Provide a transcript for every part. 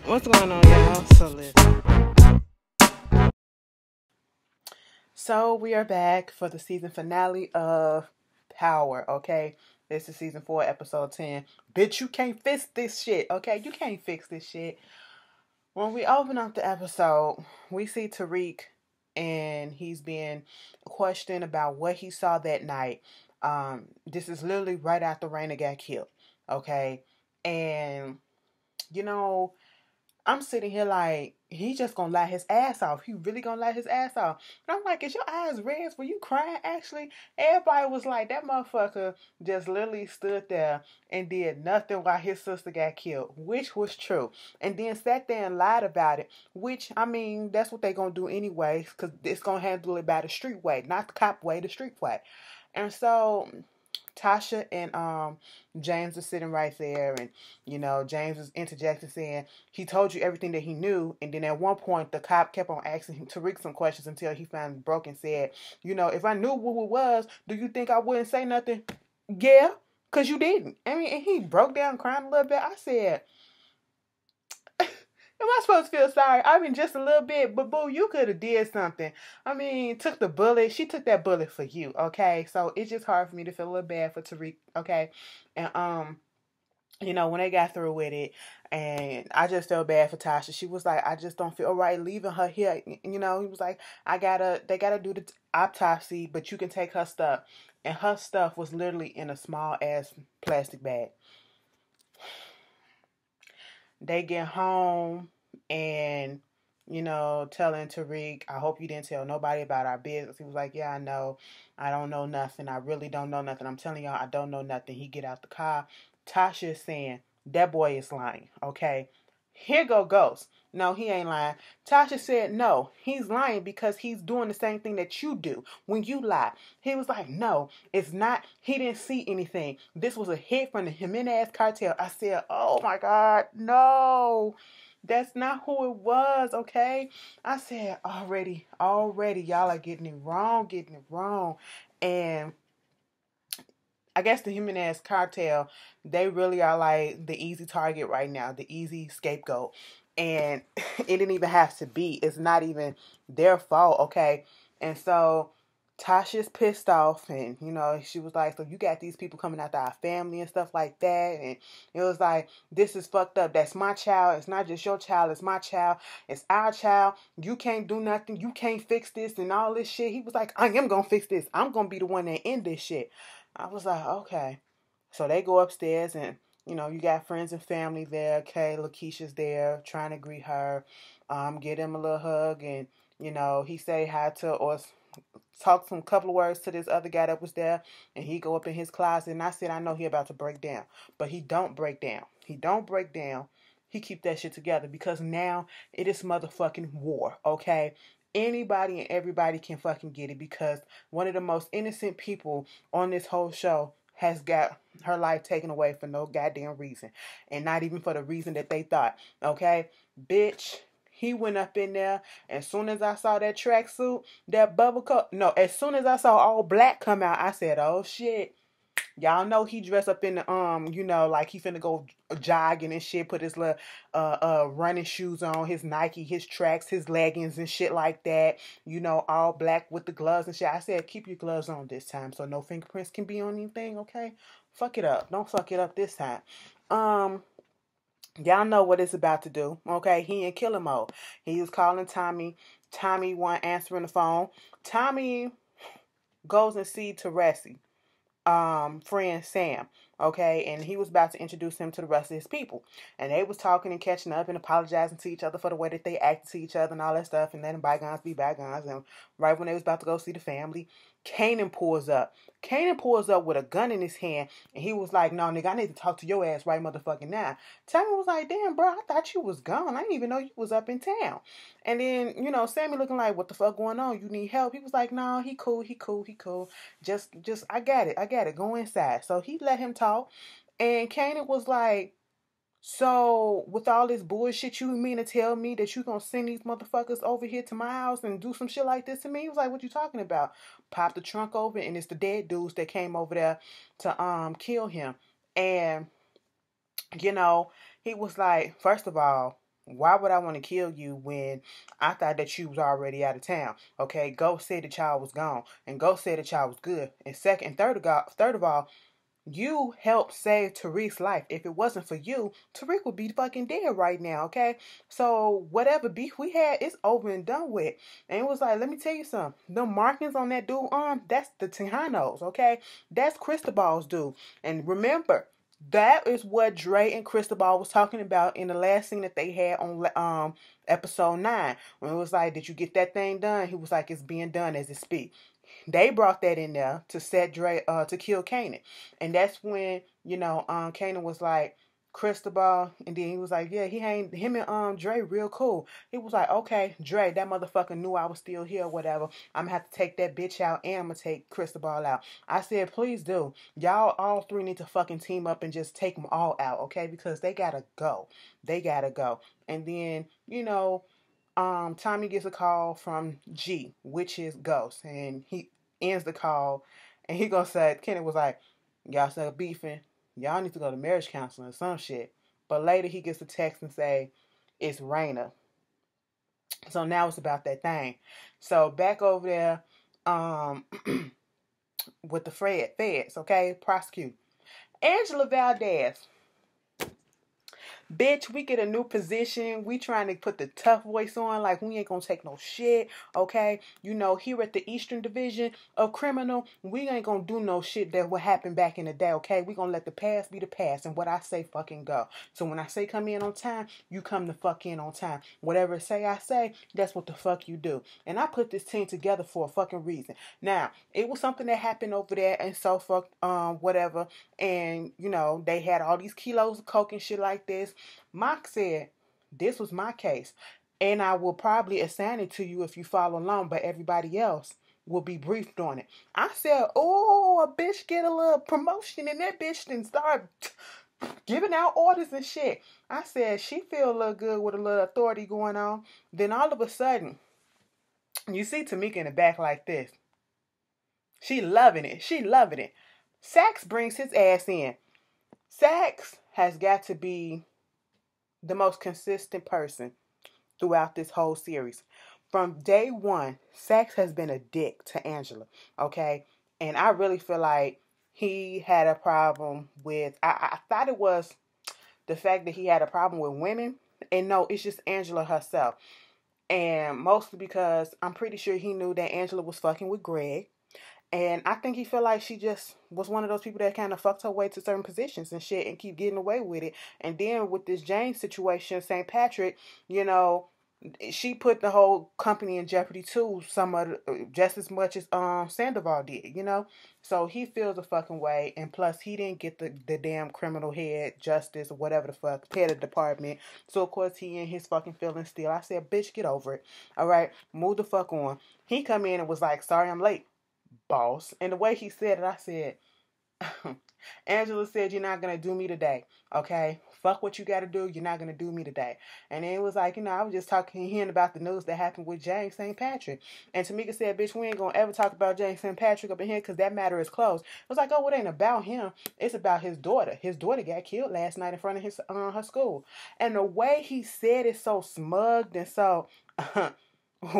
What's going on, y'all? So we are back for the season finale of Power, okay? This is season 4, episode 10. Bitch, you can't fix this shit, okay? You can't fix this shit. When we open up the episode, we see Tariq and he's being questioned about what he saw that night. This is literally right after Raina got killed, okay? And, you know, I'm sitting here like, he just gonna lie his ass off. He really gonna lie his ass off. And I'm like, is your eyes red? Were you crying actually? Everybody was like, that motherfucker just literally stood there and did nothing while his sister got killed, which was true. And then sat there and lied about it, which, I mean, that's what they gonna do anyway, because it's gonna handle it by the street way, not the cop way, the street way. And so Tasha and James are sitting right there, and James was interjecting, saying he told you everything that he knew, and then at one point the cop kept on asking him Tariq some questions until he finally broke and said, if I knew what it was, do you think I wouldn't say nothing? Yeah, because you didn't. I mean, and he broke down crying a little bit. I said, am I supposed to feel sorry? I mean, just a little bit, but boo, you could have did something. I mean, took the bullet. She took that bullet for you, okay? So it's just hard for me to feel a little bad for Tariq, okay? And when they got through with it, and I just felt bad for Tasha. She was like, I just don't feel right leaving her here. He was like, they gotta do the autopsy, but you can take her stuff. And her stuff was literally in a small ass plastic bag. They get home and, telling Tariq, I hope you didn't tell nobody about our business. He was like, yeah, I know. I don't know nothing. I really don't know nothing. I'm telling y'all, I don't know nothing. He get out the car. Tasha is saying, that boy is lying, okay? Here go Ghost. No, he ain't lying. Tasha said, no, he's lying because he's doing the same thing that you do when you lie. He was like, no, it's not. He didn't see anything. This was a hit from the Jimenez cartel. I said, oh my God, no. That's not who it was, okay? I said, already, y'all are getting it wrong. And I guess the Jimenez cartel, they really are like the easy target right now, the easy scapegoat. And it didn't even have to be. It's not even their fault, okay? And so Tasha's pissed off, and she was like, so you got these people coming after our family and stuff like that. And it was like, this is fucked up. That's my child. It's not just your child, it's my child. It's our child. You can't do nothing. You can't fix this and all this shit. He was like, I am gonna fix this. I'm gonna be the one that end this shit. I was like, okay. So they go upstairs, and you got friends and family there. Okay, Lakeisha's there trying to greet her, get him a little hug, and he say hi to, or talk some couple of words to this other guy that was there, and he go up in his closet, and I said, I know he about to break down, but he don't break down. He don't break down. He keep that shit together, because now it is motherfucking war, okay? Anybody and everybody can fucking get it, because one of the most innocent people on this whole show has got her life taken away for no goddamn reason, and not even for the reason that they thought, okay? Bitch, he went up in there. As soon as I saw that tracksuit, that bubble coat, no, as soon as I saw all black come out, I said, oh shit. Y'all know he dressed up in the like he finna go jogging and shit, put his little running shoes on, his Nike, his tracks, his leggings and shit like that. All black with the gloves and shit. I said, keep your gloves on this time so no fingerprints can be on anything, okay? Fuck it up. Don't fuck it up this time. Y'all know what it's about to do, okay? He in killer mode. He was calling Tommy. Tommy wasn't answering the phone. Tommy goes and see Teresi, friend Sam, okay, and he was about to introduce him to the rest of his people, and they was talking and catching up and apologizing to each other for the way that they acted to each other and all that stuff, and letting bygones be bygones. And right when they was about to go see the family, Kanan pulls up. Kanan pulls up with a gun in his hand, and he was like, no, nigga, I need to talk to your ass right motherfucking now. Tammy was like, damn, bro, I thought you was gone. I didn't even know you was up in town. And then, Sammy looking like, what the fuck going on? You need help? He was like, no, he cool. Just, I got it. Go inside. So he let him talk, and Kanan was like, so, with all this bullshit, you mean to tell me that you gonna send these motherfuckers over here to my house and do some shit like this to me? He was like, what you talking about? Pop the trunk open, and it's the dead dudes that came over there to kill him. And, he was like, first of all, Why would I want to kill you when I thought that you was already out of town? Okay, Ghost said the child was gone, and Ghost said the child was good. And second, and third of all, you helped save Tariq's life. If it wasn't for you, Tariq would be fucking dead right now, okay? So whatever beef we had, it's over and done with. And it was like, let me tell you something. The markings on that dude's arm, that's the Tejanos, okay? That's Cristobal's dude. And remember, that is what Dre and Cristobal was talking about in the last scene that they had on episode 9. When it was like, did you get that thing done? He was like, it's being done as it speaks. They brought that in there to set Dre to kill Kanan. And that's when, Kanan was like, Cristobal, and then he was like, yeah, him and Dre real cool. He was like, okay, Dre, that motherfucker knew I was still here or whatever. I'm gonna have to take that bitch out and I'm gonna take Cristobal out. I said, please do. Y'all all three need to fucking team up and just take them all out, okay? Because they gotta go. They gotta go. And then, Tommy gets a call from G, which is Ghost, and he ends the call, and he gonna say, Kenny was like, y'all still beefing, y'all need to go to marriage counseling or some shit. But later he gets a text and say, it's Raina. So now it's about that thing. So back over there, with the feds, okay, prosecute. Angela Valdez. Bitch, we get a new position. We trying to put the tough voice on like we ain't gonna take no shit, okay? Here at the Eastern Division of Criminal, we ain't gonna do no shit that would happen back in the day, okay? We gonna let the past be the past, and what I say fucking go. So when I say come in on time, you come the fuck in on time. Whatever I say, that's what the fuck you do. And I put this team together for a fucking reason. Now, it was something that happened over there and so fuck whatever, and they had all these kilos of coke and shit like this. Mock said, this was my case, and I will probably assign it to you if you follow along, but everybody else will be briefed on it. I said, oh, a bitch get a little promotion, and that bitch then start giving out orders and shit. I said, she feel a little good with a little authority going on. Then all of a sudden, you see Tamika in the back like this. She loving it. She loving it. Saxe brings his ass in. Saxe has got to be the most consistent person throughout this whole series. From day one, Saxe has been a dick to Angela, okay? And I really feel like he had a problem with, I thought it was the fact that he had a problem with women. And no, it's just Angela herself. And mostly because I'm pretty sure he knew that Angela was fucking with Greg. And I think he felt like she just was one of those people that kind of fucked her way to certain positions and shit and keep getting away with it. And then with this Jane situation, St. Patrick, she put the whole company in jeopardy too, just as much as Sandoval did, So he feels a fucking way, and plus he didn't get the damn criminal head, justice, or whatever the fuck, head of the department. So of course he in his fucking feelings still. I said, bitch, get over it. Alright, move the fuck on. He come in and was like, sorry I'm late, boss. And the way he said it, I said, Angela said, you're not going to do me today. Okay? Fuck what you got to do. You're not going to do me today. And then it was like, I was just hearing about the news that happened with James St. Patrick. And Tamika said, bitch, we ain't going to ever talk about James St. Patrick up in here because that matter is closed. It was like, oh, it ain't about him. It's about his daughter. His daughter got killed last night in front of her school. And the way he said it so smugged and so...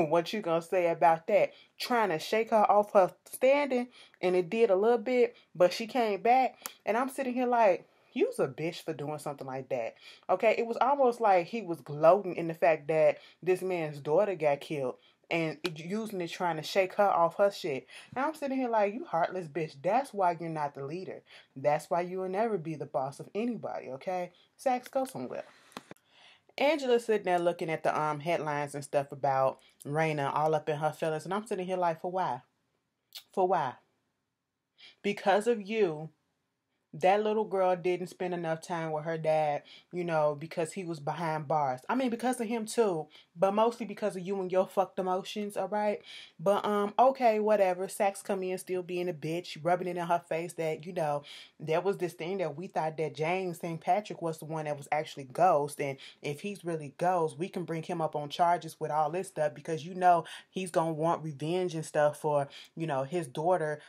what you gonna say about that? Trying to shake her off her standing, and it did a little bit, but she came back, and I'm sitting here like, you's a bitch for doing something like that. Okay, it was almost like he was gloating in the fact that this man's daughter got killed, and using it trying to shake her off her shit. And I'm sitting here like, you heartless bitch. That's why you're not the leader. That's why you will never be the boss of anybody, okay? Sax, go somewhere. Angela's sitting there looking at the headlines and stuff about Raina all up in her feelings, and I'm sitting here like, for why? For why? Because of you, that little girl didn't spend enough time with her dad, because he was behind bars. I mean, because of him too, but mostly because of you and your fucked emotions, all right? But, okay, whatever. Sax come in still being a bitch, rubbing it in her face that, there was this thing that we thought that James St. Patrick was the one that was actually Ghost, and if he's really Ghost, we can bring him up on charges with all this stuff because, he's gonna want revenge and stuff for, his daughter,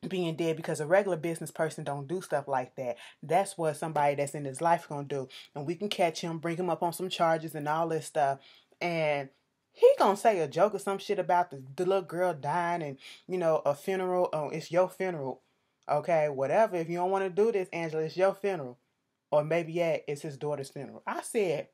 being dead, because a regular business person don't do stuff like that. That's what somebody that's in his life gonna do. And we can catch him, bring him up on some charges and all this stuff. And he gonna say a joke or some shit about the little girl dying and, a funeral. Oh, it's your funeral. Okay, whatever. If you don't want to do this, Angela, it's your funeral. Or maybe, yeah, it's his daughter's funeral. I said,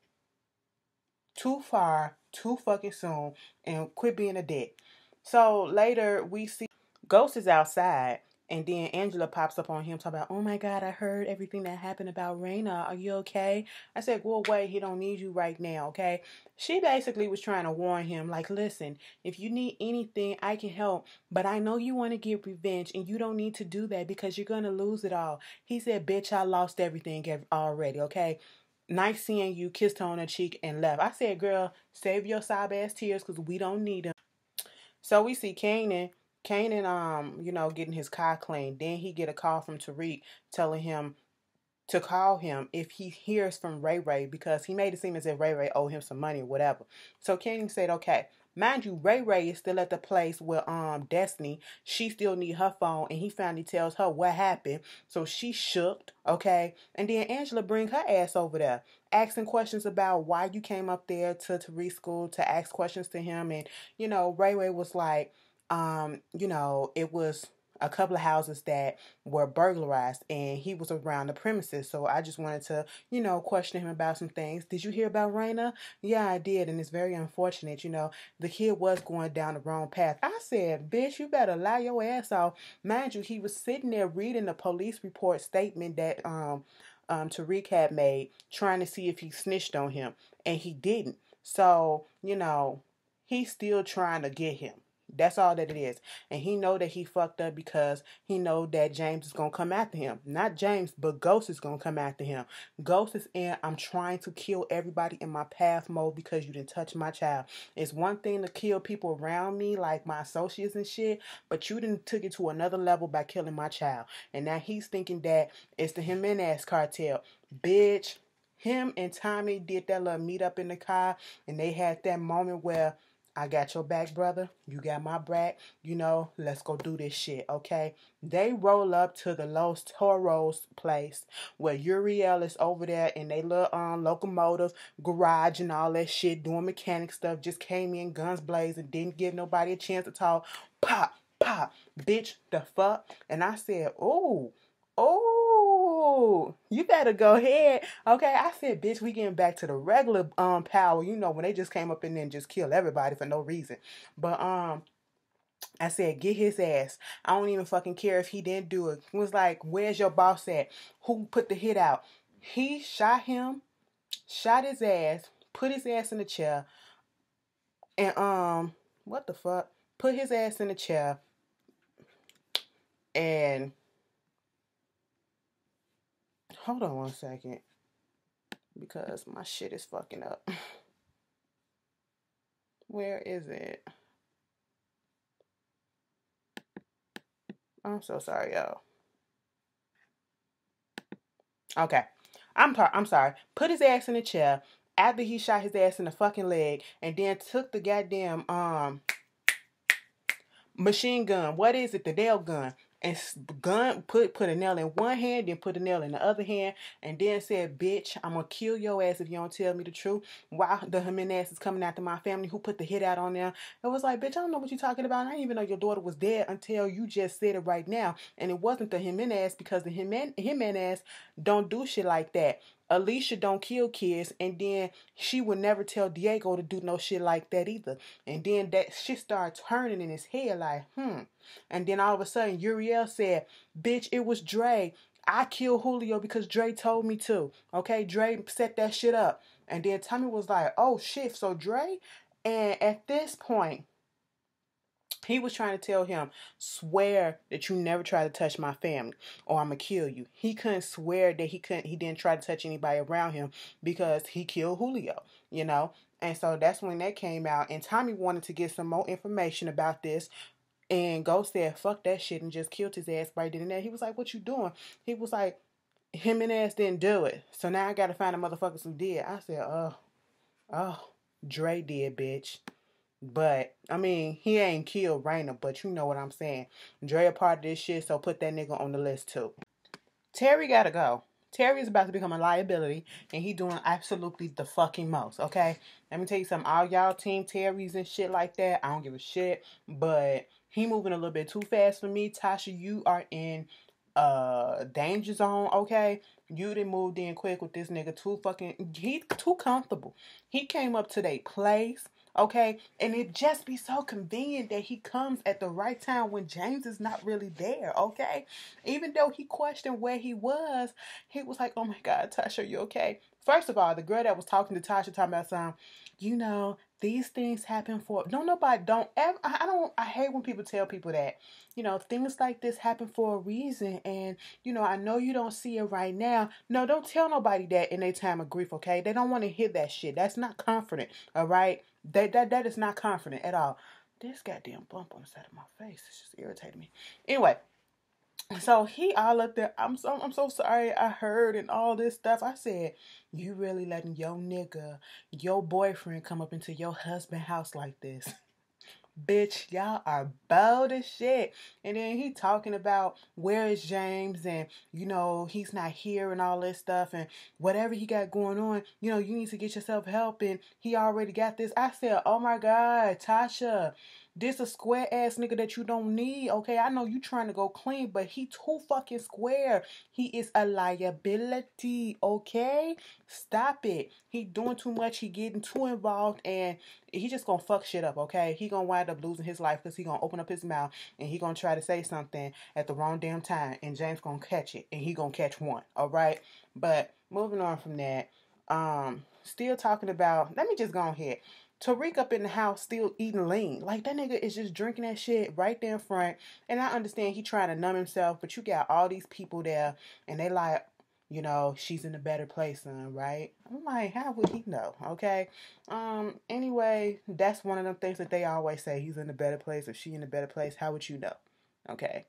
too far, too fucking soon, and quit being a dick. So later we see Ghost is outside, and then Angela pops up on him talking about, oh my God, I heard everything that happened about Raina. Are you okay? I said, go away. He don't need you right now, okay? She basically was trying to warn him, like, listen, if you need anything, I can help. But I know you want to get revenge, and you don't need to do that because you're going to lose it all. He said, bitch, I lost everything already, okay? Nice seeing you, kissed her on the cheek and left. I said, girl, save your sob ass tears because we don't need them. So we see Kanan, getting his car cleaned. Then he get a call from Tariq telling him to call him if he hears from Ray Ray, because he made it seem as if Ray Ray owed him some money or whatever. So Kanan said, okay. Mind you, Ray Ray is still at the place where Destiny, she still need her phone, and he finally tells her what happened. So she shook, okay? And then Angela bring her ass over there, asking questions about why you came up there to Tariq's school to ask questions to him. And, Ray Ray was like, it was a couple of houses that were burglarized, and he was around the premises. So I just wanted to, question him about some things. Did you hear about Raina? Yeah, I did. And it's very unfortunate. The kid was going down the wrong path. I said, bitch, you better lie your ass off. Mind you, he was sitting there reading the police report statement that Tariq had made, trying to see if he snitched on him, and he didn't. So, he's still trying to get him. That's all that it is. And he know that he fucked up because he know that James is going to come after him. Not James, but Ghost is going to come after him. Ghost is in, I'm trying to kill everybody in my path mode because you didn't touch my child. It's one thing to kill people around me, like my associates and shit, but you didn't took it to another level by killing my child. And now he's thinking that it's the Jimenez cartel. Bitch, him and Tommy did that little meet up in the car, and they had that moment where I got your back, brother. You got my back. Let's go do this shit, okay? They roll up to the Los Toros place where Uriel is over there in they little locomotive garage and all that shit, doing mechanic stuff. Just came in, guns blazing, didn't give nobody a chance to talk. Pop, pop, bitch, the fuck? And I said, oh, you better go ahead. Okay, I said, bitch, we getting back to the regular power, when they just came up in there and just killed everybody for no reason. But I said, get his ass. I don't even fucking care if he didn't do it. He was like, where's your boss at? Who put the hit out? He shot him, shot his ass, put his ass in the chair, and what the fuck? Put his ass in the chair, and hold on one second, because my shit is fucking up. Where is it? I'm so sorry, y'all. Okay. I'm sorry. Put his ass in the chair after he shot his ass in the fucking leg, and then took the goddamn machine gun. What is it? The nail gun. And gun put a nail in one hand, then put a nail in the other hand, and then said, bitch, I'm gonna kill your ass if you don't tell me the truth. Why the Jimenez is coming after my family? Who put the hit out on them? It was like, bitch, I don't know what you're talking about. I didn't even know your daughter was dead until you just said it right now. And it wasn't the Jimenez, because the Jimenez don't do shit like that. Alicia don't kill kids, and then she would never tell Diego to do no shit like that either. And then that shit started turning in his head like, And then all of a sudden, Uriel said, bitch, it was Dre. I killed Julio because Dre told me to. Okay, Dre set that shit up. And then Tommy was like, oh shit, so Dre? And at this point, he was trying to tell him, swear that you never try to touch my family or I'm going to kill you. He couldn't swear that he didn't try to touch anybody around him because he killed Julio, And so that's when that came out. And Tommy wanted to get some more information about this. And Ghost said, fuck that shit, and just killed his ass right then and there. He was like, what you doing? He was like, him and ass didn't do it. So now I got to find the motherfuckers who did. I said, oh, Dre did, bitch. But, I mean, he ain't killed Raina, but you know what I'm saying. Dre a part of this shit, so put that nigga on the list too. Terry gotta go. Terry is about to become a liability, and he doing absolutely the fucking most, okay? Let me tell you something. All y'all team Terrys and shit like that, I don't give a shit. But he moving a little bit too fast for me. Tasha, you are in danger zone, okay? You done moved in quick with this nigga. He too comfortable. He came up to their place, okay? And it just be so convenient that he comes at the right time when James is not really there, okay? Even though he questioned where he was like, oh my God, Tasha, are you okay? First of all, the girl that was talking to Tasha talking about something, these things happen for, don't ever, I hate when people tell people that, things like this happen for a reason. And, I know you don't see it right now. No, don't tell nobody that in their time of grief, okay? They don't want to hear that shit. That's not confident, all right? That is not confident at all. This goddamn bump on the side of my face, it's just irritating me. Anyway, so he all up there, I'm so sorry, I heard and all this stuff. I said, you really letting your nigga, your boyfriend come up into your husband's house like this? Bitch, y'all are bold as shit. And then he talking about where is James, and he's not here and all this stuff, and whatever he got going on, you need to get yourself help, and he already got this. I said, oh my God, Tasha, this a square ass nigga that you don't need, okay? I know you trying to go clean, but he too fucking square. He is a liability, okay? Stop it. He doing too much. He getting too involved, and he just gonna fuck shit up, okay? He gonna wind up losing his life because he gonna open up his mouth and he gonna try to say something at the wrong damn time, and James gonna catch it, and he gonna catch one, all right? But moving on from that, still talking about, let me just go ahead. Tariq up in the house still eating lean. Like, that nigga is just drinking that shit right there in front. And I understand he trying to numb himself, but you got all these people there, and they like, she's in a better place, son, right? I'm like, how would he know? Okay. Anyway, that's one of them things that they always say. He's in a better place, or she in a better place. How would you know? Okay.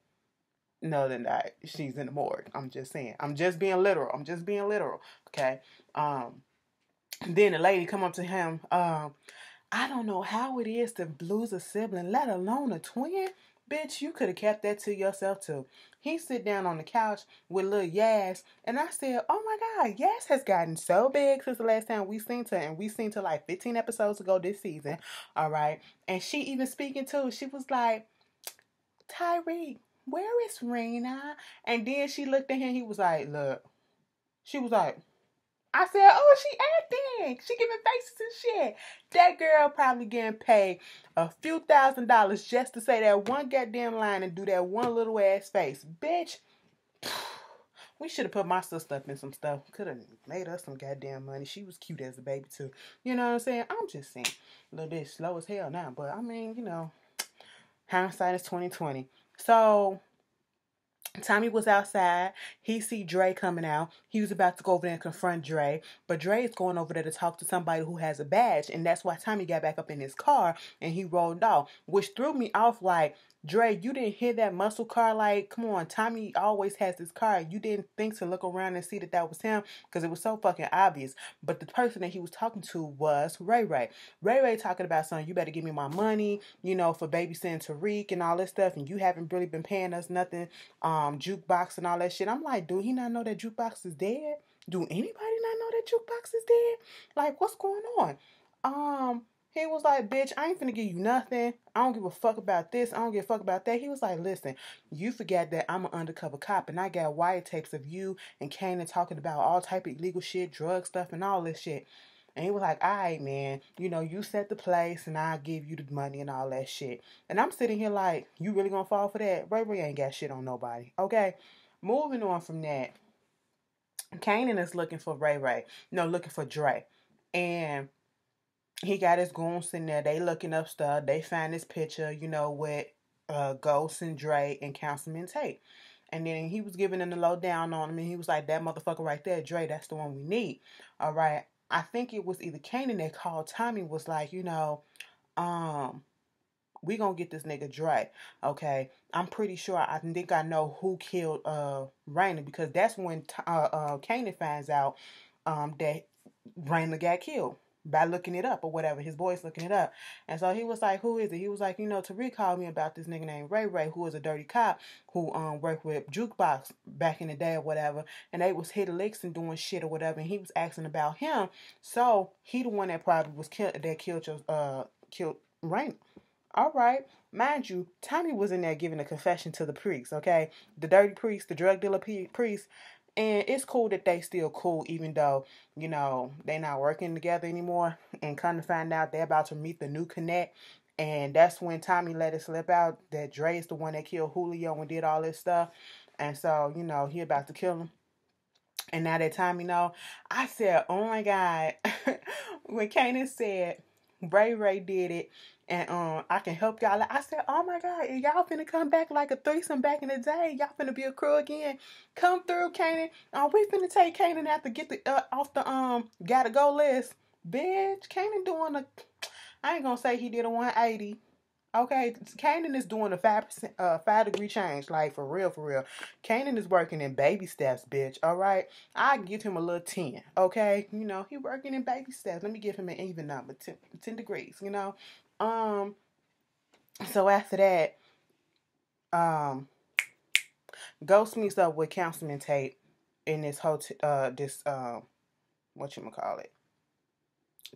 No, then not. She's in the morgue. I'm just saying. I'm just being literal. Okay. Then the lady come up to him. I don't know how it is to lose a sibling, let alone a twin. Bitch, you could have kept that to yourself too. He sit down on the couch with little Yas, and I said, oh my God, Yas has gotten so big since the last time we seen her, and we seen her like 15 episodes ago this season, all right? And she even speaking too, she was like, Tyreek, where is Raina? And then she looked at him, he was like, look. She was like, I said, oh, she acting. She giving faces and shit. That girl probably getting paid a few $1,000s just to say that one goddamn line and do that one little ass face. Bitch, we should have put my sister up in some stuff. Could have made us some goddamn money. She was cute as a baby too. You know what I'm saying? I'm just saying. A little bit slow as hell now. But I mean, hindsight is 2020. So Tommy was outside. He see Dre coming out. He was about to go over there and confront Dre. But Dre is going over there to talk to somebody who has a badge. And that's why Tommy got back up in his car and he rolled off. Which threw me off like, Dre, you didn't hear that muscle car? Like, come on, Tommy always has this car. You didn't think to look around and see that that was him? Because it was so fucking obvious. But the person that he was talking to was Ray Ray. Ray Ray talking about, son, you better give me my money, for babysitting Tariq and all this stuff. And you haven't really been paying us nothing. Jukebox and all that shit. I'm like, do he not know that Jukebox is dead? Do anybody not know that Jukebox is dead? Like, what's going on? He was like, bitch, I ain't finna give you nothing. I don't give a fuck about this. I don't give a fuck about that. He was like, listen, you forget that I'm an undercover cop and I got wiretaps of you and Kanan talking about all type of illegal shit, drug stuff and all this shit. And he was like, all right, man, you set the place and I'll give you the money and all that shit. And I'm sitting here like, you really gonna fall for that? Ray Ray ain't got shit on nobody. Okay? Moving on from that, Kanan is looking for Ray Ray. No, looking for Dre. And he got his goons sitting there. They looking up stuff. They find this picture, with Ghost and Dre and Councilman Tate. And then he was giving them the lowdown on him. And he was like, that motherfucker right there, Dre, that's the one we need. All right. I think it was either Kanan that called Tommy, was like, we gonna get this nigga Dre. Okay. I'm pretty sure, I think I know who killed Raina, because that's when Kanan finds out that Raina got killed. by looking it up or whatever. His boy's looking it up. And so he was like, who is it? He was like, Tariq called me about this nigga named Ray Ray, who was a dirty cop who worked with Jukebox back in the day or whatever. And they was hitting licks and doing shit or whatever. And he was asking about him. So he the one that probably was killed Raymond. All right. Mind you, Tommy was in there giving a confession to the priest, okay? The dirty priest, the drug dealer priest. And it's cool that they still cool, even though, they not working together anymore. And come to find out, they're about to meet the new connect. And that's when Tommy let it slip out that Dre is the one that killed Julio and did all this stuff. And so, he about to kill him. And now that Tommy know, I said, oh my God. When Kanan said, Ray did it, and I can help y'all. I said, oh my God, y'all finna come back like a threesome back in the day. Y'all finna be a crew again. Come through, Kanan. We finna take Kanan out to get the off the gotta go list. Bitch, Kanan doing I ain't gonna say he did a 180. Okay, Kanan is doing a 5-degree change, like for real. Kanan is working in baby steps, bitch. All right, I give him a little 10. Okay, he working in baby steps. Let me give him an even number, 10 degrees. So after that, Ghost meets up with Councilman Tate in this hotel,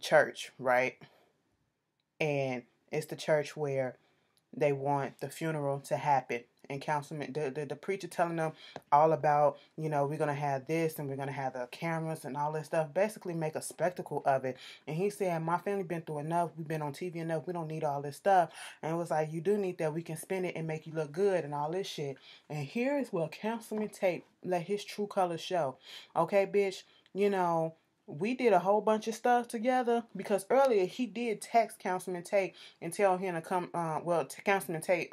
church, right? And it's the church where they want the funeral to happen. And Councilman, the preacher telling them all about, we're going to have this and we're going to have the cameras and all this stuff. Basically make a spectacle of it. And he said, my family been through enough. We've been on TV enough. We don't need all this stuff. And it was like, you do need that. We can spend it and make you look good and all this shit. And here is where Councilman Tate let his true colors show. Okay, bitch, we did a whole bunch of stuff together because earlier he did text Councilman Tate and tell him to come. Councilman Tate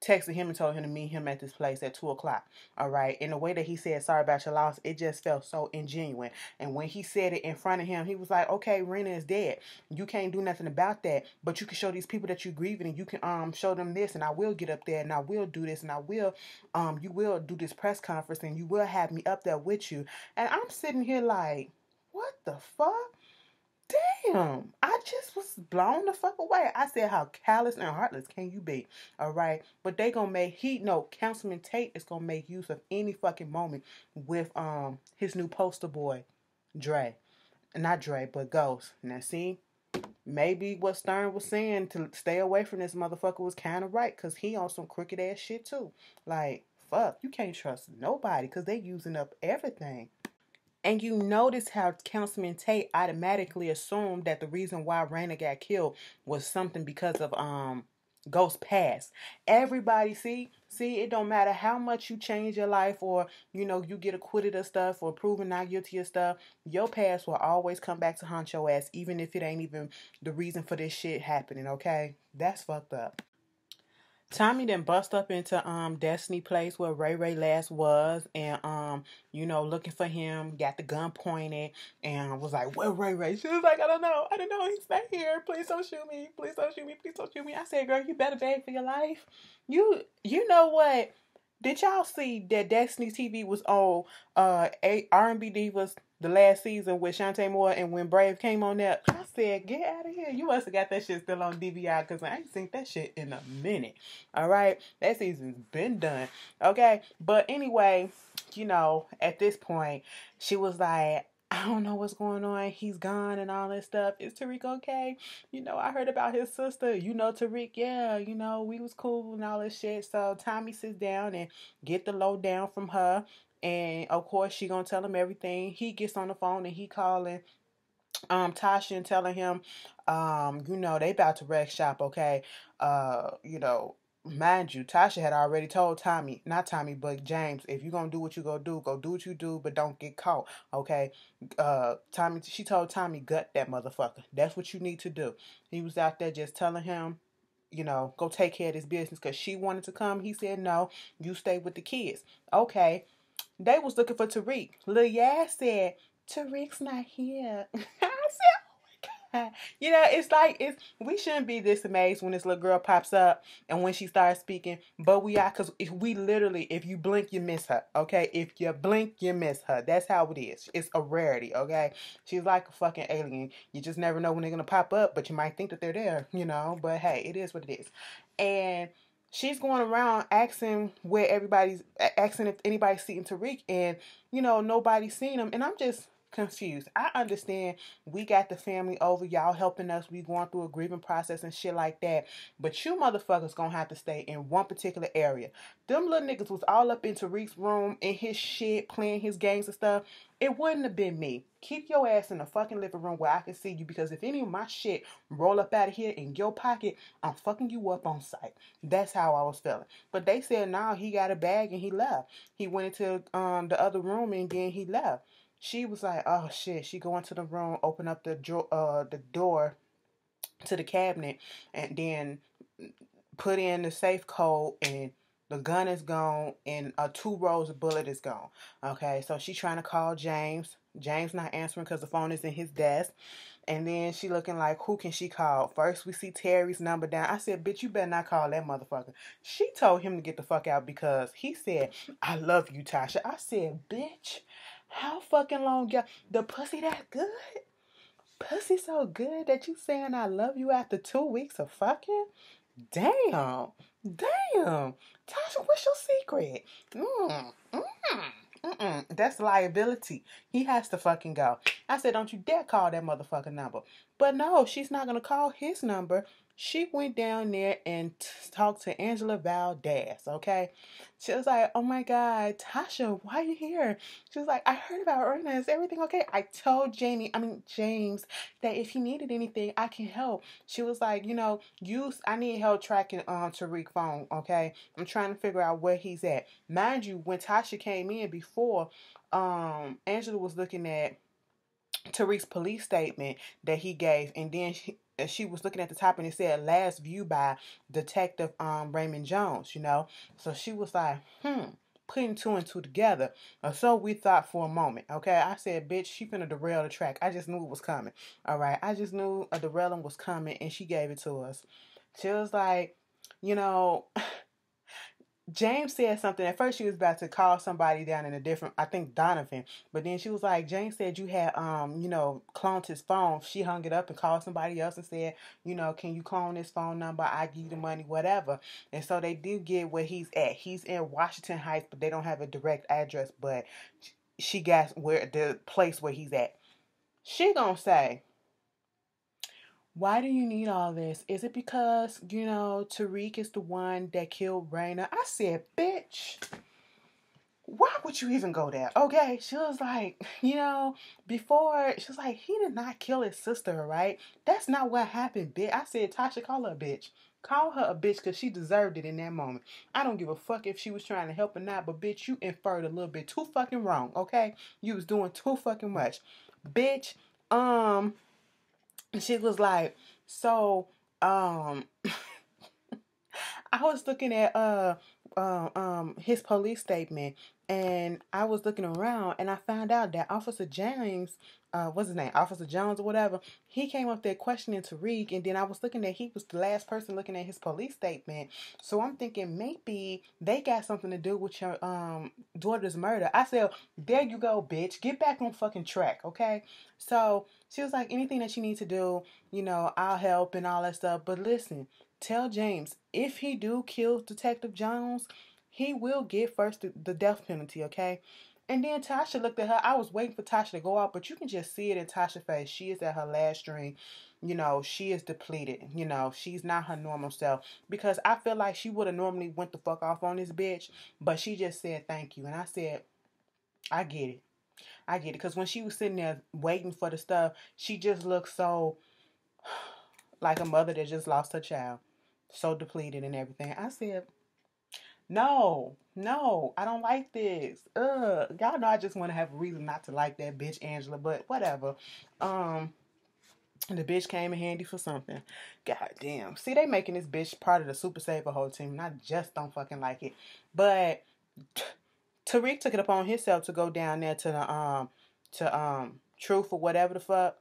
texted him and told him to meet him at this place at 2:00. All right. In the way that he said sorry about your loss, it just felt so ingenuine. And when he said it in front of him, he was like, "Okay, Rena is dead. You can't do nothing about that, but you can show these people that you're grieving, and you can show them this, and I will get up there, and I will do this, and I will you will do this press conference, and you will have me up there with you." And I'm sitting here like, what the fuck? Damn, I just was blown the fuck away. I said, how callous and heartless can you be? All right. But they gonna Councilman Tate is gonna make use of any fucking moment with his new poster boy, Dre. Not Dre, but Ghost. Now see, maybe what Stern was saying to stay away from this motherfucker was kind of right, because he on some crooked ass shit too. Like, fuck, you can't trust nobody because they using up everything. And you notice how Councilman Tate automatically assumed that the reason why Raina got killed was something because of Ghost's past. Everybody, see, it don't matter how much you change your life or, you get acquitted of stuff or proven not guilty of stuff, your past will always come back to haunt your ass, even if it ain't even the reason for this shit happening, okay? That's fucked up. Tommy then bust up into Destiny place where Ray last was, and looking for him, got the gun pointed, and was like, "Where Ray?" She was like, "I don't know. He's not here. Please don't shoot me. Please don't shoot me. Please don't shoot me." I said, "Girl, you better beg for your life. You know what? Did y'all see that Destiny TV was on R&B Divas the last season with Shantae Moore, and when Brave came on there, I said, get out of here. You must have got that shit still on DVR because I ain't seen that shit in a minute. All right? That season's been done. Okay? But anyway, at this point, she was like, I don't know what's going on. He's gone and all that stuff. Is Tariq okay? I heard about his sister. Tariq, yeah, we was cool and all this shit. So Tommy sits down and get the lowdown from her. And of course she gonna tell him everything. He gets on the phone and he calling Tasha and telling him, they about to wreck shop, okay? Mind you, Tasha had already told not Tommy, but James, if you're going to do what you go do what you do, but don't get caught, okay? She told Tommy, gut that motherfucker. That's what you need to do. He was out there just telling him, go take care of this business because she wanted to come. He said, no, you stay with the kids. Okay. They was looking for Tariq. Lil Yaz said, Tariq's not here. I said, It's like we shouldn't be this amazed when this little girl pops up and when she starts speaking, but we are, because if we literally, if you blink, you miss her. Okay, if you blink, you miss her. That's how it is. It's a rarity. Okay, she's like a fucking alien. You just never know when they're gonna pop up, but you might think that they're there. But hey, it is what it is, and. She's going around asking asking if anybody's seen Tariq, and nobody's seen him, and I'm just confused. I understand we got the family over, y'all helping us, we going through a grieving process and shit like that, but you motherfuckers gonna have to stay in one particular area. Them little niggas was all up in Tariq's room in his shit, playing his games and stuff. It wouldn't have been me. Keep your ass in the fucking living room where I can see you, because if any of my shit roll up out of here in your pocket, I'm fucking you up on sight. That's how I was feeling. But they said, no, he got a bag and he left. He went into the other room and then he left. She was like, oh shit. She go into the room, open up the door to the cabinet, and then put in the safe code, and the gun is gone, and 2 rolls of bullet is gone. Okay, so she trying to call James. James not answering because the phone is in his desk. And then she looking like, who can she call? First we see Terry's number down. I said, bitch, you better not call that motherfucker. She told him to get the fuck out because he said, I love you, Tasha. I said, bitch, how fucking long y'all? The pussy that good? Pussy so good that you saying I love you after 2 weeks of fucking? Damn. Damn. Tasha, what's your secret? That's liability. He has to fucking go. I said, don't you dare call that motherfucking number. But no, she's not going to call his number. She went down there and talked to Angela Valdez, okay? She was like, oh my God, Tasha, why are you here? She was like, I heard about Erna. Is everything okay? I told James, that if he needed anything, I can help. She was like, I need help tracking Tariq's phone, okay? I'm trying to figure out where he's at. Mind you, when Tasha came in before, Angela was looking at Tariq's police statement that he gave, and then she was looking at the top and it said last view by Detective Raymond Jones, So she was like, putting 2 and 2 together. Or so we thought for a moment. Okay, I said, bitch, she finna derail the track. I just knew it was coming. All right, I just knew a derailing was coming, and she gave it to us. She was like, James said something. At first, she was about to call somebody down in a different, I think Donovan. But then she was like, James said you had, cloned his phone. She hung it up and called somebody else and said, can you clone his phone number? I give you the money, whatever. And so they did get where he's at. He's in Washington Heights, but they don't have a direct address. But she got where the place where he's at. She gonna say, why do you need all this? Is it because, Tariq is the one that killed Raina? I said, bitch, why would you even go there? Okay, she was like, before, she was like, he did not kill his sister, right? That's not what happened, bitch. I said, Tasha, call her a bitch. Call her a bitch because she deserved it in that moment. I don't give a fuck if she was trying to help or not, but bitch, you inferred a little bit too fucking wrong, okay? You was doing too fucking much. Bitch, she was like, so, I was looking at his police statement, and I was looking around, and I found out that Officer James, what's his name, Officer Jones or whatever, he came up there questioning Tariq, and then I was looking at, he was the last person looking at his police statement, so I'm thinking maybe they got something to do with your daughter's murder. I said, there you go, bitch, get back on fucking track, okay? So she was like, anything that you need to do, I'll help and all that stuff, but listen, tell James, if he do kill Detective Jones, he will get first the death penalty, okay? And then Tasha looked at her. I was waiting for Tasha to go out, but you can just see it in Tasha's face. She is at her last string. She is depleted. She's not her normal self. Because I feel like she would have normally went the fuck off on this bitch, but she just said thank you. And I said, I get it. I get it. Because when she was sitting there waiting for the stuff, she just looked so like a mother that just lost her child. So depleted and everything. I said, no, I don't like this. Y'all know I just want to have a reason not to like that bitch Angela, but whatever. The bitch came in handy for something. God damn. See, they making this bitch part of the Super Saver whole team, and I just don't fucking like it. But Tariq took it upon himself to go down there to the Truth or whatever the fuck.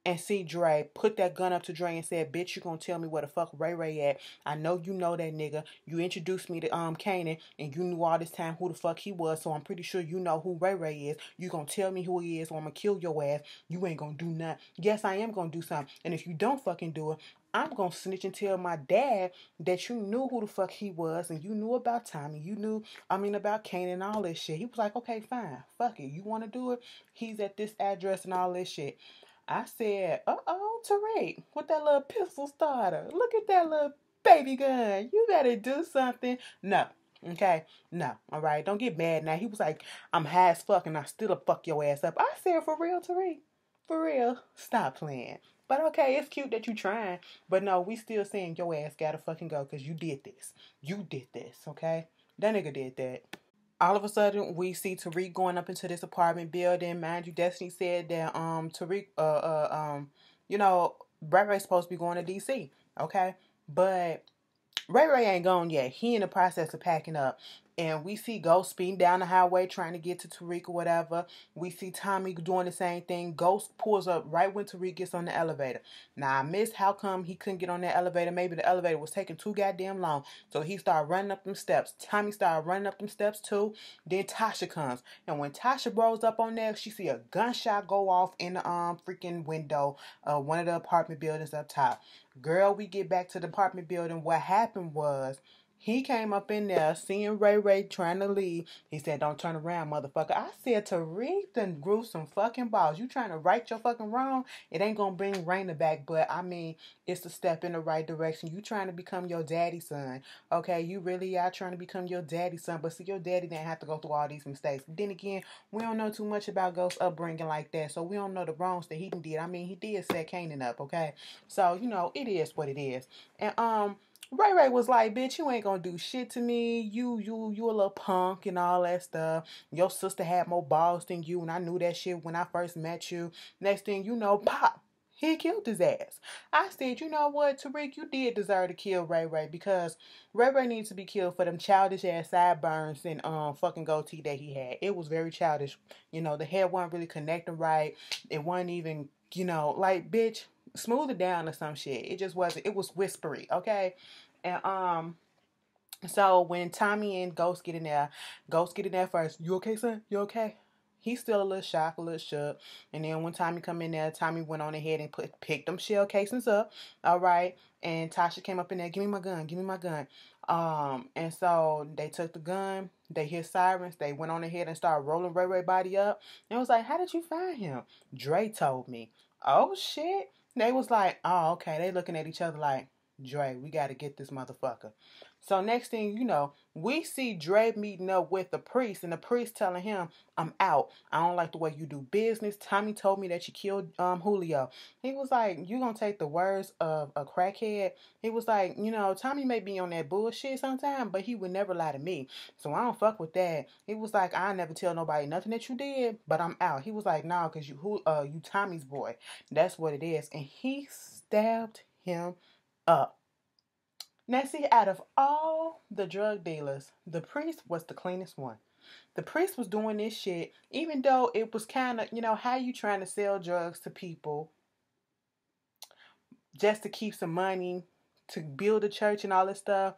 and see Dre put that gun up to Dre and said, "Bitch, you gonna tell me where the fuck Ray Ray at? I know you know that nigga. You introduced me to Kanan, and you knew all this time who the fuck he was. So I'm pretty sure you know who Ray Ray is. You gonna tell me who he is, or I'm gonna kill your ass. You ain't gonna do nothing. Yes, I am gonna do something. And if you don't fucking do it, I'm gonna snitch and tell my dad that you knew who the fuck he was, and you knew about Tommy. You knew, about Kanan and all this shit." He was like, "Okay, fine, fuck it. You wanna do it? He's at this address and all this shit." I said, "Uh-oh, Tariq, with that little pistol starter. Look at that little baby gun. You better do something." No. Okay? No. All right? Don't get mad now. He was like, "I'm high as fuck and I still fuck your ass up." I said, "For real, Tariq? For real? Stop playing." But okay, it's cute that you trying. But no, we still saying your ass gotta fucking go because you did this. You did this, okay? That nigga did that. All of a sudden we see Tariq going up into this apartment building. Mind you, Destiny said that Tariq you know, Ray Ray's supposed to be going to DC. Okay? But Ray Ray ain't gone yet. He in the process of packing up. And we see Ghost speeding down the highway trying to get to Tariq or whatever. We see Tommy doing the same thing. Ghost pulls up right when Tariq gets on the elevator. Now, I missed how come he couldn't get on that elevator. Maybe the elevator was taking too goddamn long. So he started running up them steps. Tommy started running up them steps too. Then Tasha comes. And when Tasha rolls up on there, she see a gunshot go off in the freaking window of one of the apartment buildings up top. Girl, we get back to the apartment building. What happened was he came up in there, seeing Ray Ray trying to leave. He said, "Don't turn around, motherfucker." I said, Tariq done grew some fucking balls. You trying to right your fucking wrong? It ain't gonna bring Raina back, but I mean, it's a step in the right direction. You trying to become your daddy's son. Okay, you really are trying to become your daddy's son. But see, your daddy didn't have to go through all these mistakes. Then again, we don't know too much about Ghost's upbringing like that, so we don't know the wrongs that he did. I mean, he did set Kanan up, okay? So, it is what it is. And Ray Ray was like, "Bitch, you ain't gonna do shit to me. You a little punk and all that stuff. Your sister had more balls than you, and I knew that shit when I first met you." Next thing you know, pop, he killed his ass. I said, "You know what, Tariq, you did deserve to kill Ray Ray because Ray Ray needs to be killed for them childish ass sideburns and fucking goatee that he had. It was very childish. The hair wasn't really connecting right. It wasn't even, like, bitch, smooth it down or some shit. It just wasn't. It was whispery, okay?" And so when Tommy and Ghost get in there first. "You okay, son? You okay?" He's still a little shocked, a little shook. And then when Tommy come in there, Tommy went on ahead and picked them shell casings up. All right. And Tasha came up in there, "Give me my gun, give me my gun." And so they took the gun, they hear sirens, they went on ahead and started rolling Ray Ray body up. And it was like, "How did you find him?" "Dre told me." "Oh shit." They was like, "Oh, okay." They looking at each other like, "Dre, we got to get this motherfucker." So next thing you know, we see Dre meeting up with the priest, and the priest telling him, "I'm out. I don't like the way you do business. Tommy told me that you killed Julio." He was like, "You gonna take the words of a crackhead?" He was like, "Tommy may be on that bullshit sometime, but he would never lie to me. So I don't fuck with that." He was like, "I never tell nobody nothing that you did, but I'm out." He was like, "No, cause you Tommy's boy. That's what it is." And he stabbed him up. Now, see, out of all the drug dealers, the priest was the cleanest one. The priest was doing this shit, even though it was kind of, how you trying to sell drugs to people just to keep some money, to build a church and all this stuff,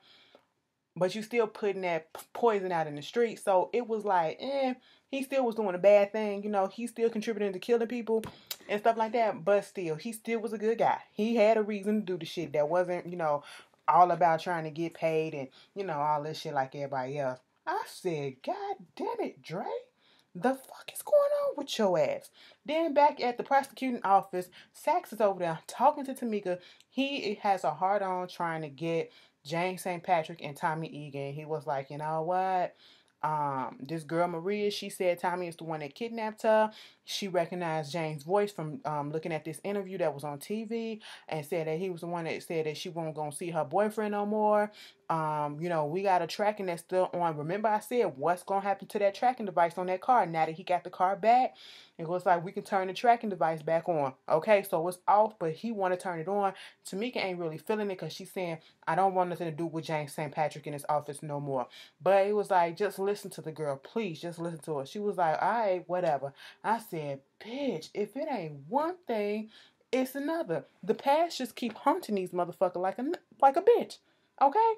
but you still putting that poison out in the street. So it was like, he still was doing a bad thing. He still contributing to killing people and stuff like that, but still, he still was a good guy. He had a reason to do the shit that wasn't, all about trying to get paid and, all this shit like everybody else. I said, "God damn it, Dre. The fuck is going on with your ass?" Then back at the prosecuting office, Saxe is over there talking to Tamika. He has a hard on trying to get James St. Patrick and Tommy Egan. He was like, "You know what? This girl Maria, she said Tommy is the one that kidnapped her. She recognized James' voice from looking at this interview that was on TV and said that he was the one that said that she wasn't going to see her boyfriend no more. We got a tracking that's still on. Remember I said what's going to happen to that tracking device on that car now that he got the car back? It was like we can turn the tracking device back on. Okay, so it's off, but he want to turn it on. Tamika ain't really feeling it because she's saying, "I don't want nothing to do with James St. Patrick in his office no more." But it was like, just listen to the girl. Please, just listen to her. She was like, "All right, whatever." I said, "Bitch, if it ain't one thing, this and other. The past just keep haunting these motherfuckers like a bitch. Okay?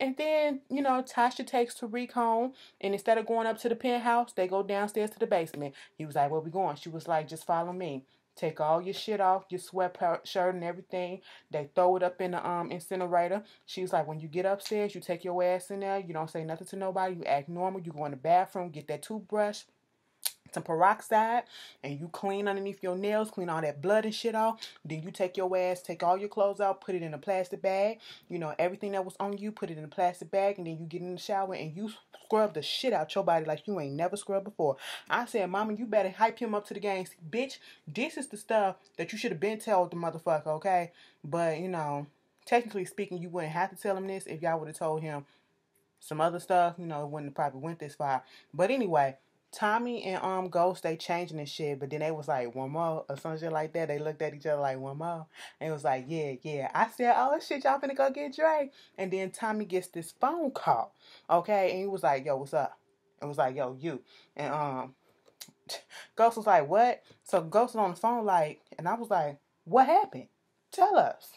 And then, Tasha takes Tariq home, and instead of going up to the penthouse, they go downstairs to the basement. He was like, where we going? She was like, just follow me. Take all your shit off, your sweatshirt and everything. They throw it up in the incinerator. She was like, when you get upstairs, you take your ass in there. You don't say nothing to nobody. You act normal. You go in the bathroom, get that toothbrush, some peroxide, and you clean underneath your nails, clean all that blood and shit off. Then you take your ass, take all your clothes out, put it in a plastic bag. Everything that was on you, put it in a plastic bag, and then you get in the shower and you scrub the shit out your body like you ain't never scrubbed before. I said, Mama, you better hype him up to the game. Bitch, this is the stuff that you should have been told the motherfucker, okay? But, technically speaking, you wouldn't have to tell him this if y'all would have told him some other stuff. It wouldn't have probably went this far. But anyway, Tommy and Ghost, they changing and shit, but then they was like, one more or some shit like that. They looked at each other like, one more. And it was like, yeah. I said, oh shit, y'all finna go get Dre. And then Tommy gets this phone call. Okay, and he was like, yo, what's up? It was like, yo, you. And Ghost was like, what? So Ghost was on the phone like, and I was like, what happened? Tell us.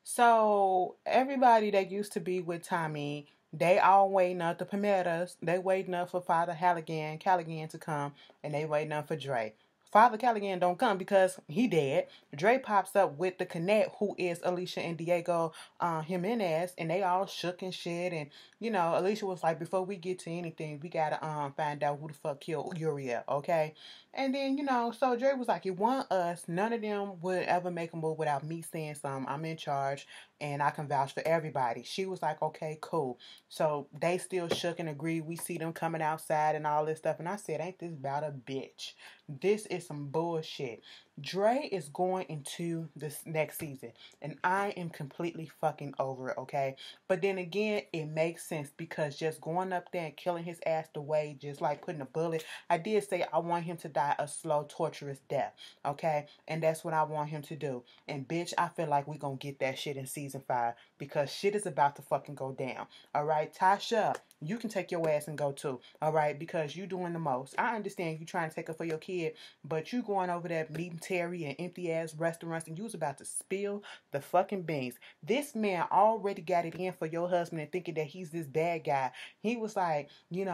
So everybody that used to be with Tommy, they all waiting up the Palmettos. They waiting up for Father Callaghan to come, and they waiting up for Dre. Father Callaghan don't come because he dead. Dre pops up with the Connect, who is Alicia and Diego Jimenez, and they all shook and shit. And Alicia was like, before we get to anything, we gotta find out who the fuck killed Uriel, okay? And then so Dre was like, it wasn't us. None of them would ever make a move without me saying something. I'm in charge, and I can vouch for everybody. She was like, okay, cool. So they still shook and agreed. We see them coming outside and all this stuff, and I said, ain't this about a bitch? This is some bullshit. Dre is going into this next season, and I am completely fucking over it, okay? But then again, it makes sense because just going up there and killing his ass away, just like putting a bullet, I did say I want him to die a slow, torturous death, okay? And that's what I want him to do. And bitch, I feel like we gonna get that shit in season 5 because shit is about to fucking go down, all right? Tasha, you can take your ass and go too, all right? Because you doing the most. I understand you trying to take her for your kid, but you going over there meeting Terry and empty ass restaurants and you was about to spill the fucking beans. This man already got it in for your husband and thinking that he's this bad guy. He was like, she's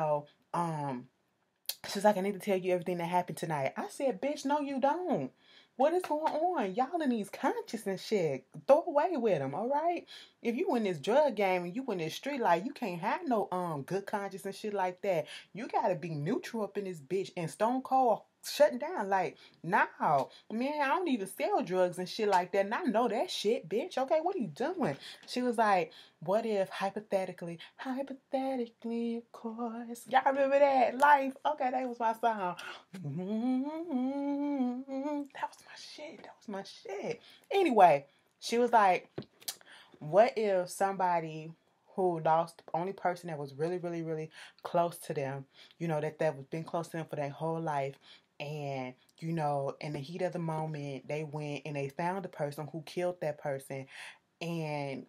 like, I need to tell you everything that happened tonight. I said, bitch, no you don't. What is going on? Y'all in these conscious and shit. Throw away with them, all right? If you in this drug game and you in this street life, you can't have no good conscience and shit like that. You gotta be neutral up in this bitch. And Stone Cold shutting down like, nah, man, I don't even sell drugs and shit like that. And I know that shit, bitch. Okay, what are you doing? She was like, what if hypothetically, of course. Y'all remember that? Life. Okay, that was my song. That was my shit. Anyway, she was like, what if somebody who lost the only person that was really, really, really close to them, that was been close to them for their whole life, and, in the heat of the moment, they went and they found the person who killed that person, and,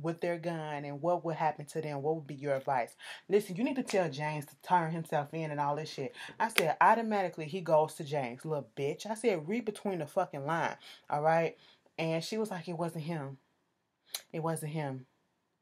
with their gun, and what would happen to them? What would be your advice? Listen, you need to tell James to turn himself in and all this shit. I said, automatically he goes to James, little bitch. I said, read between the fucking line, all right? And she was like, it wasn't him. It wasn't him.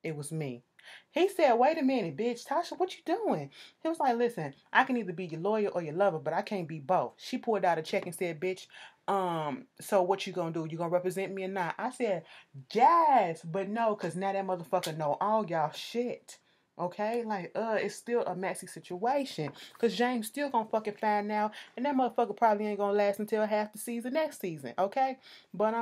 It was me. He said, wait a minute, bitch. Tasha, what you doing? He was like, listen, I can either be your lawyer or your lover, but I can't be both. She pulled out a check and said, bitch, so what you gonna do? You gonna represent me or not? I said, yes, but no, because now that motherfucker know all y'all shit. Okay? Like, it's still a messy situation. Because James still gonna fucking find out, and that motherfucker probably ain't gonna last until half the season next season. Okay? But,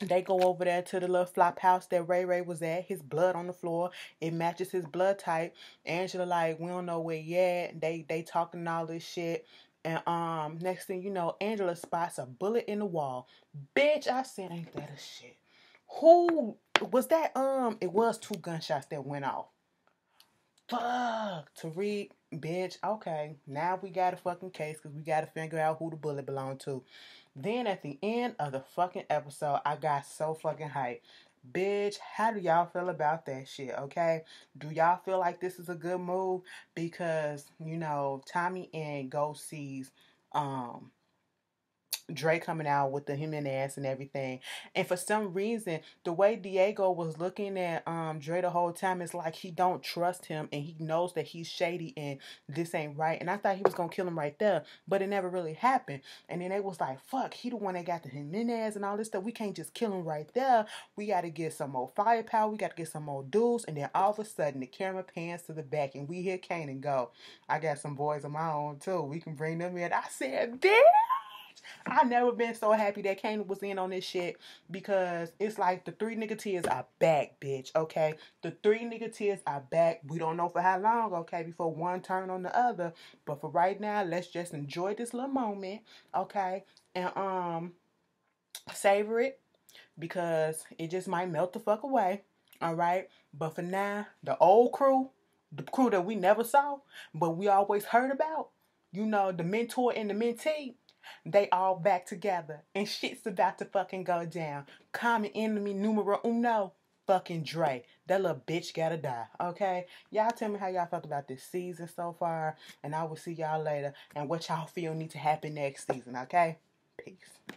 they go over there to the little flop house that Ray was at. His blood on the floor. It matches his blood type. Angela like, we don't know where yet. They talking all this shit. And next thing you know, Angela spots a bullet in the wall. Bitch, I said, ain't that a shit? Who was that? It was 2 gunshots that went off. Fuck, Tariq, bitch. Okay, now we got a fucking case because we got to figure out who the bullet belonged to. Then at the end of the fucking episode, I got so fucking hyped. Bitch, how do y'all feel about that shit, okay? Do y'all feel like this is a good move? Because, Tommy and Ghost sees Dre coming out with the Jimenez and everything. And for some reason, the way Diego was looking at Dre the whole time is like he don't trust him and he knows that he's shady and this ain't right. And I thought he was gonna kill him right there, but it never really happened. And then they was like, fuck, he the one that got the Jimenez and all this stuff. We can't just kill him right there. We gotta get some more firepower, we gotta get some more dudes, and then all of a sudden the camera pans to the back and we hear Kanan go, I got some boys of my own too. We can bring them in. I said, damn. I never been so happy that Kanan was in on this shit because it's like the three nigga are back, bitch, okay? The three nigga are back. We don't know for how long, okay, before one turn on the other. But for right now, let's just enjoy this little moment, okay? And savor it because it just might melt the fuck away, all right? But for now, the old crew, the crew that we never saw, but we always heard about, you know, the mentor and the mentee, they all back together. And shit's about to fucking go down. Common enemy numero uno, fucking Dre. That little bitch gotta die, okay? Y'all tell me how y'all felt about this season so far. And I will see y'all later. And what y'all feel need to happen next season, okay? Peace.